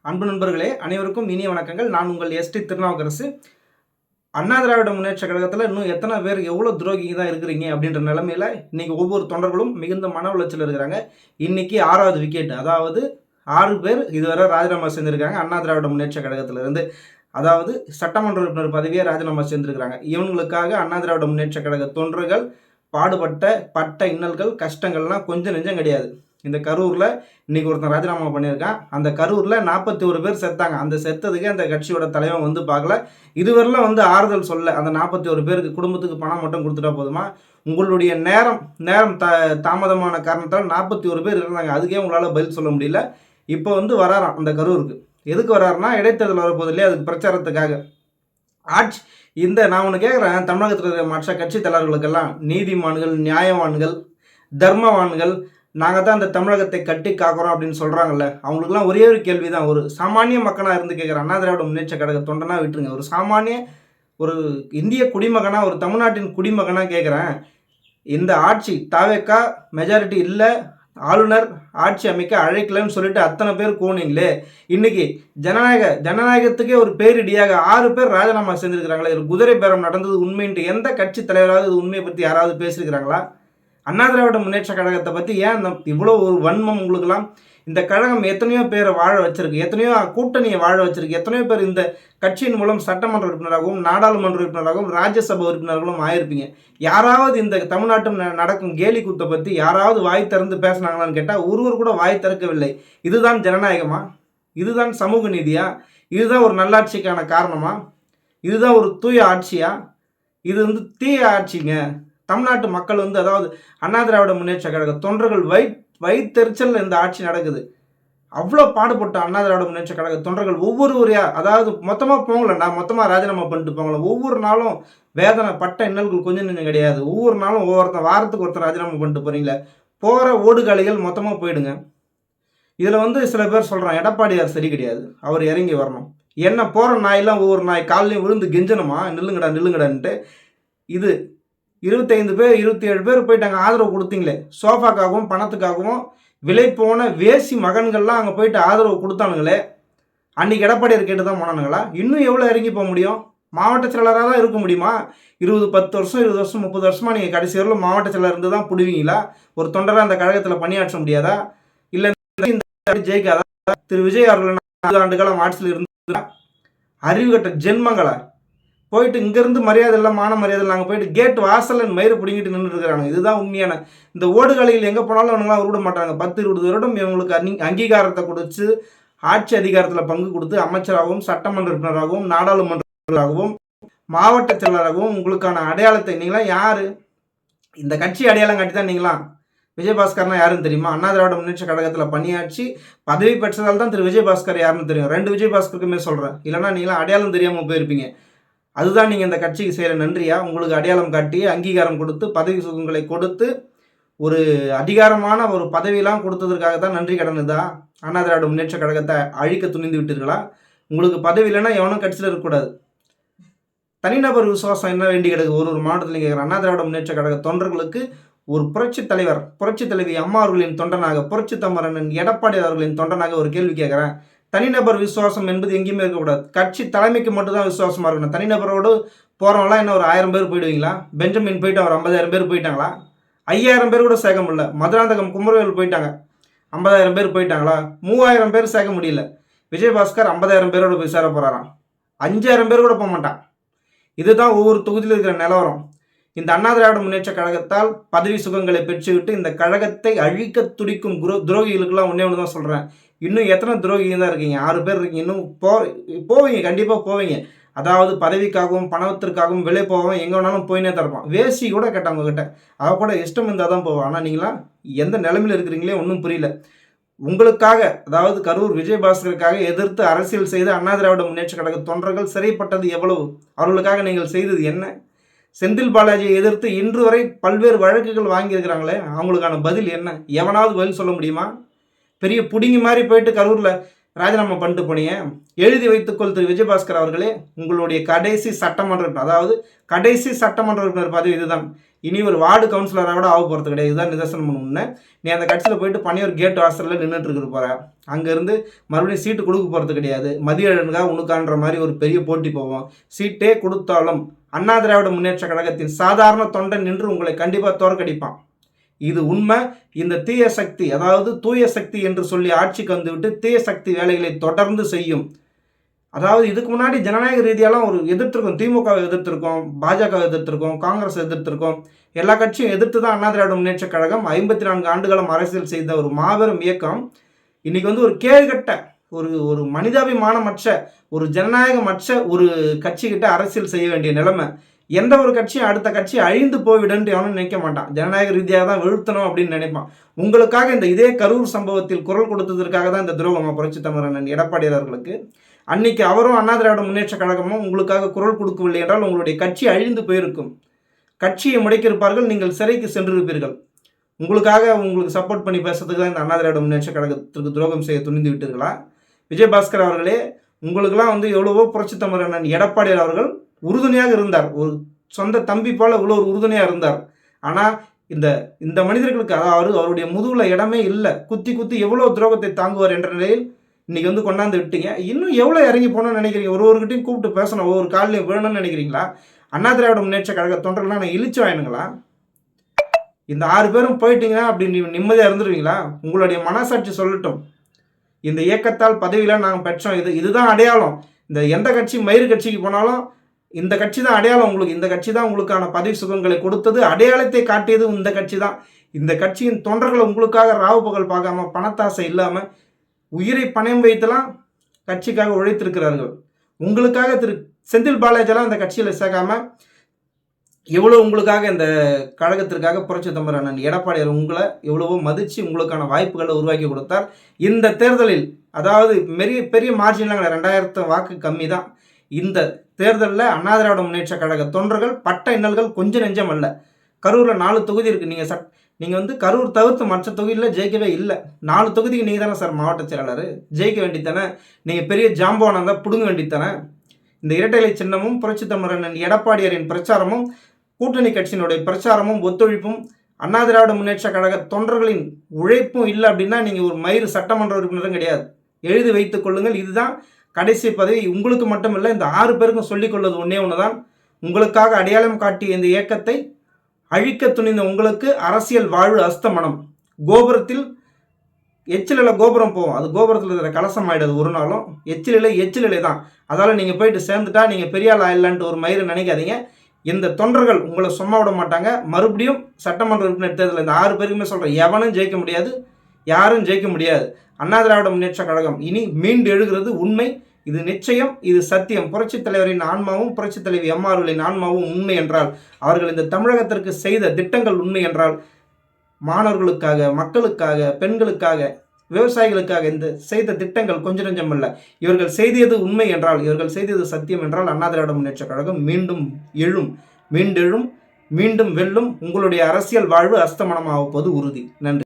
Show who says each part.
Speaker 1: அன்பு நண்பர்களே, அனைவருக்கும் இனிய வணக்கங்கள். நான் உங்கள் எஸ்டி திருநாவுக்கரசு. அண்ணா திராவிட முன்னேற்ற கழகத்தில் இன்னும் எத்தனை பேர் எவ்வளோ துரோகிங்க தான் இருக்கிறீங்க அப்படின்ற நிலைமையில் இன்னைக்கு ஒவ்வொரு தொண்டர்களும் மிகுந்த மன உளைச்சல் இருக்கிறாங்க. இன்னைக்கு 6வது விக்கெட், அதாவது 6 பேர் இதுவரை ராஜினாமா செஞ்சுருக்காங்க அண்ணா திராவிட முன்னேற்ற கழகத்திலிருந்து. அதாவது சட்டமன்ற உறுப்பினர் பதவியை ராஜினாமா செஞ்சுருக்கிறாங்க. இவங்களுக்காக அண்ணா திராவிட முன்னேற்ற கழக தொண்டர்கள் பட்ட இன்னல்கள் கஷ்டங்கள்லாம் கொஞ்சம் நெஞ்சம் கிடையாது. இந்த கரூரில் இன்னைக்கு ஒருத்தன் ராஜினாமா பண்ணியிருக்கான். அந்த கரூரில் 41 பேர் செத்தாங்க. அந்த செத்ததுக்கு அந்த கட்சியோட தலைவன் வந்து பார்க்கல. இதுவரையிலும் வந்து ஆறுதல் சொல்ல. அந்த 41 பேருக்கு குடும்பத்துக்கு பணம் மட்டும் கொடுத்துட்டா போதுமா? உங்களுடைய நேரம் தாமதமான காரணத்தால் 41 பேர் இருந்தாங்க. அதுக்கே உங்களால் பதில் சொல்ல முடியல. இப்போ வந்து வராராம் அந்த கரூருக்கு. எதுக்கு வராருன்னா, இடைத்தேர்தல் வரப்போது இல்லையா, அதுக்கு பிரச்சாரத்துக்காக. ஆட்சி நான் ஒன்று கேட்குறேன், தமிழகத்தில் இருக்கிற மற்ற கட்சி தலைவர்களுக்கெல்லாம் நீதிமான்கள், நியாயவான்கள், தர்மவான்கள், நாங்கள் தான் இந்த தமிழகத்தை கட்டி காக்கிறோம் அப்படின்னு சொல்கிறாங்கல்ல, அவங்களுக்குலாம் ஒரே ஒரு கேள்வி தான். ஒரு சாமானிய மக்களாக இருந்து கேட்குறேன். அண்ணா திராவிட முன்னேற்ற கழக தொண்டனா விட்டுருங்க, ஒரு சாமானிய ஒரு இந்திய குடிமகனாக, ஒரு தமிழ்நாட்டின் குடிமகனாக கேட்குறேன். இந்த ஆட்சி தாவேக்கா மெஜாரிட்டி இல்லை, ஆளுநர் ஆட்சி அமைக்க அழைக்கலன்னு சொல்லிட்டு அத்தனை பேர் கூனிங்களே, இன்னைக்கு ஜனநாயகத்துக்கே ஒரு பேரிடியாக 6 பேர் ராஜினாமா செஞ்சுருக்கிறாங்களே. ஒரு குதிரை பேரம் நடந்தது உண்மைன்ட்டு எந்த கட்சி தலைவராவது இது உண்மையை பற்றி யாராவது பேசியிருக்கிறாங்களா? அண்ணா திராவிட முன்னேற்ற கழகத்தை பற்றி ஏன் இவ்வளோ ஒரு வன்மம் உங்களுக்கெல்லாம்? இந்த கழகம் எத்தனையோ பேரை வாழ வச்சிருக்கு, எத்தனையோ கூட்டணியை வாழ வச்சிருக்கு, எத்தனையோ பேர் இந்த கட்சியின் மூலம் சட்டமன்ற உறுப்பினராகவும் நாடாளுமன்ற உறுப்பினராகவும் ராஜ்யசபா உறுப்பினர்களும் ஆயிருப்பீங்க. யாராவது இந்த தமிழ்நாட்டில் நடக்கும் கேலி கூத்தை பற்றி யாராவது வாய் திறந்து பேசினாங்களான்னு கேட்டால் ஒருவர் கூட வாய் திறக்கவில்லை. இதுதான் ஜனநாயகமா? இதுதான் சமூக நீதியா? இதுதான் ஒரு நல்லாட்சிக்கான காரணமா? இதுதான் ஒரு தூய ஆட்சியா? இது வந்து தீய ஆட்சிங்க. தமிழ்நாட்டு மக்கள் வந்து, அதாவது அண்ணா திராவிட முன்னேற்ற கழக தொண்டர்கள் வயிற்றெரிச்சல் இந்த ஆட்சி நடக்குது. அவ்வளோ பாடுபட்ட அண்ணா திராவிட முன்னேற்ற கழக தொண்டர்கள் ஒவ்வொருவரையா, அதாவது மொத்தமாக போங்களேன்டா, மொத்தமாக ராஜினாமா பண்ணிட்டு போங்களேன். ஒவ்வொரு நாளும் வேதனை பட்ட இன்னல்கள் கொஞ்சம் நெஞ்சம் கிடையாது. ஒவ்வொரு நாளும் வாரத்துக்கு ஒருத்தர் ராஜினாமா பண்ணிட்டு போகிறீங்களே, போகிற ஓடுகாலிகள் மொத்தமாக போயிடுங்க. இதில் வந்து சில பேர் சொல்கிறான், எடப்பாடியார் சரி கிடையாது, அவர் இறங்கி வரணும். என்ன போகிற நாயெல்லாம் ஒவ்வொரு நாய் காலையும் விழுந்து கெஞ்சணுமா, நில்லுங்கடான்ட்டு? இது 25 பேர் 27 பேர் போயிட்டாங்க, ஆதரவு கொடுத்தீங்களே. சோஃபாக்காகவும் பணத்துக்காகவும் விலை போன வேசி மகன்கள்லாம் அங்கே போயிட்டு ஆதரவு கொடுத்தானுங்களே. அன்றைக்கி எடப்பாடியார் கேட்டு தான் போனானுங்களா? இன்னும் எவ்வளோ இறங்கி போக முடியும்? மாவட்ட செயலராக தான் இருக்க முடியுமா? 10 வருஷம் 20 வருஷம் 30 வருஷமாக நீங்கள் கடைசி வரலும் மாவட்ட செயலர் இருந்து தான் பிடுவீங்களா? ஒரு தொண்டராக அந்த கழகத்தில் பணியாற்ற முடியாதா? இல்லை ஜெயிக்காதா? திரு விஜய் அவர்கள் 4 ஆண்டு காலம் ஆட்சியில் இருந்து அறிவு கட்ட ஜென்மங்களா போயிட்டு இங்கேருந்து மரியாதை இல்லை, மான மரியாதை இல்லை, நாங்கள் போயிட்டு கேட் வாசலில் மயிரை பிடிங்கிட்டு நின்றுட்டு இருக்கிறாங்க. இதுதான் உண்மையான இந்த ஓடுகாலிகள். எங்கே போனாலும் அவங்களாம் விட மாட்டாங்க. 10-20 வருடம் இவங்களுக்கு அங்கீகாரத்தை கொடுத்து ஆட்சி அதிகாரத்தில் பங்கு கொடுத்து அமைச்சராகவும் சட்டமன்ற உறுப்பினராகவும் நாடாளுமன்றராகவும் மாவட்ட செயலராகவும் உங்களுக்கான அடையாளத்தை நீங்களாம் யார்? இந்த கட்சி அடையாளம் காட்டி தான் நீங்களாம். விஜயபாஸ்கர்னா யாருன்னு தெரியுமா? அண்ணா திராவிட முன்னேற்ற கழகத்தில் பணியாற்றி பதவி பெற்றதால் தான் திரு விஜயபாஸ்கர் யாருன்னு தெரியும். 2 விஜயபாஸ்கருக்குமே சொல்கிறேன். இல்லைனா நீங்களாம் அடையாளம் தெரியாமல் போயிருப்பீங்க. அதுதான் நீங்கள் இந்த கட்சிக்கு செய்கிற நன்றியா? உங்களுக்கு அடையாளம் காட்டி அங்கீகாரம் கொடுத்து பதவி சுகங்களை கொடுத்து ஒரு அதிகாரமான ஒரு பதவியெல்லாம் கொடுத்ததற்காக தான் நன்றி கடனுதா? அண்ணா திராவிட முன்னேற்ற கழகத்தை அழிக்க துணிந்து விட்டீர்களா? உங்களுக்கு பதவி இல்லைன்னா எவனும் கட்சியில் இருக்கக்கூடாது. தனிநபர் விசுவாசம் என்ன வேண்டி கிடக்கு? ஒரு மாவட்டத்தில் கேட்குற அண்ணா திராவிட முன்னேற்ற கழக தொண்டர்களுக்கு ஒரு புரட்சி தலைவர், புரட்சி தலைவி அம்மா அவர்களின் தொண்டனாக, புரட்சி தமிழன் எடப்பாடி அவர்களின் தொண்டனாக ஒரு கேள்வி கேட்குறேன். தனிநபர் விசுவாசம் என்பது எங்கேயுமே இருக்கக்கூடாது. கட்சி தலைமைக்கு மட்டும்தான் விசுவாசமாக இருக்கணும். தனிநபரோடு போகிறவங்களாம் என்ன ஒரு 1000 பேர் போயிடுவீங்களா? பெஞ்சமின் போயிட்டு அவர் 50,000 பேர் போயிட்டாங்களா? 5000 பேர் கூட சேர்க்க முடியல. மதுராந்தகம் குமரவேல் போயிட்டாங்க, 50,000 பேர் போயிட்டாங்களா? 3000 பேர் சேர்க்க முடியல. விஜயபாஸ்கர் 50,000 பேரோடு போய் சேர போகிறாராம். 5000 பேர் கூட போக மாட்டான். இதுதான் ஒவ்வொரு தொகுதியில் இருக்கிற நிலவரம். இந்த அண்ணா திராவிட முன்னேற்ற கழகத்தால் பதவி சுகங்களை பெற்றுவிட்டு இந்த கழகத்தை அழிக்க துடிக்கும் துரோகிகளுக்கெல்லாம் ஒன்றே ஒன்று தான் சொல்கிறேன். இன்னும் எத்தனை துரோகிங்க தான் இருக்கீங்க? 6 பேர் இருக்கீங்க. இன்னும் போவீங்க, கண்டிப்பாக போவீங்க. அதாவது பதவிக்காகவும் பணத்திற்காகவும் விலை போவோம், எங்கே வேணாலும் போயினே தரப்பான். வேசி கூட கேட்டவங்க கிட்ட அவள் கூட இஷ்டம் இருந்தால் தான் போவான். ஆனால் நீங்களாம் எந்த நிலைமையில் இருக்கிறீங்களே ஒன்றும் புரியல. உங்களுக்காக, அதாவது கரூர் விஜயபாஸ்கருக்காக எதிர்த்து அரசியல் செய்த அண்ணா திராவிட முன்னேற்ற கழக தொண்டர்கள் சிறைப்பட்டது எவ்வளவு? அவர்களுக்காக நீங்கள் செய்தது என்ன? செந்தில் பாலாஜியை எதிர்த்து இன்று வரை பல்வேறு வழக்குகள் வாங்கியிருக்கிறாங்களே, அவங்களுக்கான பதில் என்ன? எவனாவது பதில் சொல்ல முடியுமா? பெரிய புடிங்கி மாதிரி போயிட்டு கரூரில் ராஜினாமா பண்ணிட்டு போனீங்க. எழுதி வைத்துக்கொள் திரு விஜயபாஸ்கர் அவர்களே, உங்களுடைய கடைசி சட்டமன்ற, அதாவது கடைசி சட்டமன்ற உறுப்பினர் பதவி இதுதான். இனி ஒரு வார்டு கவுன்சிலராக கூட ஆக போகிறது கிடையாது. இதுதான் நிதர்சனம் உண்மை. நீ அந்த கட்சியில் போயிட்டு பணியூர் கேட் வாசலில் நின்றுட்டு இருக்கிற போகிற, அங்கேருந்து மறுபடியும் சீட்டு கொடுக்க போகிறது கிடையாது. மதியழகா உனக்கான்ற மாதிரி ஒரு பெரிய போட்டி போவோம். சீட்டே கொடுத்தாலும் அண்ணா திராவிட முன்னேற்ற கழகத்தின் சாதாரண தொண்டன் நின்று உங்களை கண்டிப்பாக தோற்கடிப்பான். இது உண்மை. இந்த தீய சக்தி, அதாவது தூய சக்தி என்று சொல்லி ஆட்சிக்கு வந்துவிட்டு தீய சக்தி வேலைகளை தொடர்ந்து செய்யும். அதாவது இதுக்கு முன்னாடி ஜனநாயக ரீதியெல்லாம் ஒரு எதிர்த்திருக்கோம். திமுகவை எதிர்த்திருக்கோம், பாஜக எதிர்த்திருக்கோம், காங்கிரஸ் எதிர்த்திருக்கோம். எல்லா கட்சியும் எதிர்த்து தான் அண்ணா திராவிட முன்னேற்ற கழகம் 54 ஆண்டுகளும் அரசியல் செய்த ஒரு மாபெரும் இயக்கம் இன்னைக்கு வந்து ஒரு கேடுகட்ட ஒரு மனிதாபிமானமற்ற ஒரு ஜனநாயகமற்ற ஒரு கட்சிக்கிட்ட அரசியல் செய்ய வேண்டிய நிலைமை. எந்த ஒரு கட்சியும் அடுத்த கட்சி அழிந்து போய்விடுன்னு எவனும் நினைக்க மாட்டான். ஜனநாயக ரீதியாக தான் வீழ்த்தணும் அப்படின்னு நினைப்பான். உங்களுக்காக இந்த இதே கரூர் சம்பவத்தில் குரல் கொடுத்ததற்காக தான் இந்த துரோகம் புரட்சி தமிழன் எடப்பாடியார் அவர்களுக்கு. அன்னைக்கு அவரும் அண்ணா திராவிட முன்னேற்ற கழகமும் உங்களுக்காக குரல் கொடுக்கவில்லை என்றால் உங்களுடைய கட்சி அழிந்து போயிருக்கும். கட்சியை முடக்கியிருப்பார்கள், நீங்கள் சிறைக்கு சென்றிருப்பீர்கள். உங்களுக்கு சப்போர்ட் பண்ணி பேசுறதுக்கு தான் இந்த அண்ணா திராவிட முன்னேற்ற கழகத்திற்கு துரோகம் செய்ய துணிந்து விட்டீர்களா? விஜயபாஸ்கர் அவர்களே, உங்களுக்கெல்லாம் வந்து எவ்வளவோ புரட்சி தமிழன் எடப்பாடியார் அவர்கள் உறுதுணையாக இருந்தார். ஒரு சொந்த தம்பி போல இவ்வளோ ஒரு உறுதுணையாக இருந்தார். ஆனால் இந்த மனிதர்களுக்கு அதாவது அவருடைய முதுகில் இடமே இல்லை. குத்தி குத்தி எவ்வளோ துரோகத்தை தாங்குவார் என்ற நிலையில் இன்னைக்கு வந்து கொண்டாந்து விட்டீங்க. இன்னும் எவ்வளோ இறங்கி போகணும்னு நினைக்கிறீங்க? ஒருவர்கிட்டையும் கூப்பிட்டு பேசணும், ஒவ்வொரு காலையும் விழணும்னு நினைக்கிறீங்களா? அண்ணா திராவிட முன்னேற்ற கழக தொண்டர்கள்லாம் நான் இழிச்சு வாயினுங்களா? இந்த 6 பேரும் போயிட்டீங்கன்னா அப்படி நிம்மதியாக இருந்துருவீங்களா? உங்களுடைய மனசாட்சி சொல்லட்டும். இந்த இயக்கத்தால் பதவியில் நாங்கள் பெற்றோம், இதுதான் அடையாளம். இந்த எந்த கட்சி மயிறு கட்சிக்கு போனாலும் இந்த கட்சி தான் அடையாளம். உங்களுக்கு இந்த கட்சி தான் உங்களுக்கான பதவி சுகங்களை கொடுத்தது, அடையாளத்தை காட்டியது இந்த கட்சி தான். இந்த கட்சியின் தொண்டர்களை உங்களுக்காக ராவு பகல் பார்க்காம, பணத்தாசை இல்லாமல் உயிரை பணம் வைத்தெல்லாம் கட்சிக்காக உழைத்திருக்கிறார்கள். உங்களுக்காக திரு செந்தில் பாலாஜியெல்லாம் அந்த கட்சியில் சேர்க்காம எவ்வளோ உங்களுக்காக இந்த கழகத்திற்காக புரட்சி தமிழன் எடப்பாடியார் உங்களை எவ்வளவோ மதித்து உங்களுக்கான வாய்ப்புகளை உருவாக்கி கொடுத்தார். இந்த தேர்தலில் அதாவது பெரிய மார்ஜின்லாம் 2000 வாக்கு கம்மி தான். இந்த தேர்தலில் அண்ணா திராவிட முன்னேற்ற கழக தொண்டர்கள் பட்ட இன்னல்கள் கொஞ்சம் நெஞ்சம் அல்ல. கரூரில் 4 தொகுதி இருக்குது. நீங்கள் வந்து கரூர் தவிர்த்து மற்ற தொகுதியில் ஜெயிக்கவே இல்லை. 4 தொகுதிக்கு நீங்கள் தானே சார் மாவட்ட செயலாளர், ஜெயிக்க வேண்டித்தானே. நீங்கள் பெரிய ஜாம்பவானாக இருந்தால் பிடுங்க வேண்டித்தானே. இந்த இரட்டைலை சின்னமும் புரட்சி தமிழன் எடப்பாடியாரின் பிரச்சாரமும் கூட்டணி கட்சியினுடைய பிரச்சாரமும் ஒத்துழைப்பும் அண்ணா திராவிட முன்னேற்ற கழக தொண்டர்களின் உழைப்பும் இல்லை அப்படின்னா நீங்கள் ஒரு மயிறு சட்டமன்ற உறுப்பினரும் கிடையாது. எழுதி வைத்துக் கொள்ளுங்கள். இதுதான் கடைசி பதவி. உங்களுக்கு மட்டுமில்லை, இந்த 6 பேருக்கும் சொல்லிக்கொள்வது ஒன்றே ஒன்று தான். உங்களுக்காக அடையாளம் காட்டிய இந்த இயக்கத்தை அழிக்க துணிந்த உங்களுக்கு அரசியல் வாழ்வு அஸ்தமனம். கோபுரத்தில் எச்சிலில் கோபுரம் போவோம், அது கோபுரத்தில் இருக்கிற கலசம் ஆகிடாது ஒரு நாளும். எச்சிலிலை தான். அதால் நீங்கள் போயிட்டு சேர்ந்துட்டா நீங்கள் பெரிய ஆள் ஆயிடலான்ட்டு ஒரு மயிறு நினைக்காதீங்க. இந்த தொண்டர்கள் உங்களை சும்மா விட மாட்டாங்க. மறுபடியும் சட்டமன்ற உறுப்பினர் தேர்தலில் இந்த 6 பேருக்குமே சொல்கிறேன், எவனும் ஜெயிக்க முடியாது, யாரும் ஜெயிக்க முடியாது. அண்ணா திராவிட முன்னேற்ற கழகம் இனி மீண்டு எழுகிறது உண்மை. இது நிச்சயம், இது சத்தியம். புரட்சித் தலைவரின் ஆன்மாவும் புரட்சித் தலைவி அம்மாவர்களின் ஆன்மாவும் உண்மை என்றால், அவர்கள் இந்த தமிழகத்திற்கு செய்த திட்டங்கள் உண்மை என்றால், மாணவர்களுக்காக, மக்களுக்காக, பெண்களுக்காக, விவசாயிகளுக்காக இந்த செய்த திட்டங்கள் கொஞ்சம் நெஞ்சம் அல்ல. இவர்கள் செய்தது உண்மை என்றால், இவர்கள் செய்தது சத்தியம் என்றால், அண்ணா திராவிட முன்னேற்ற கழகம் மீண்டும் எழும், மீண்டெழும், மீண்டும் வெல்லும். உங்களுடைய அரசியல் வாழ்வு அஸ்தமனமாகப்போது உறுதி. நன்றி.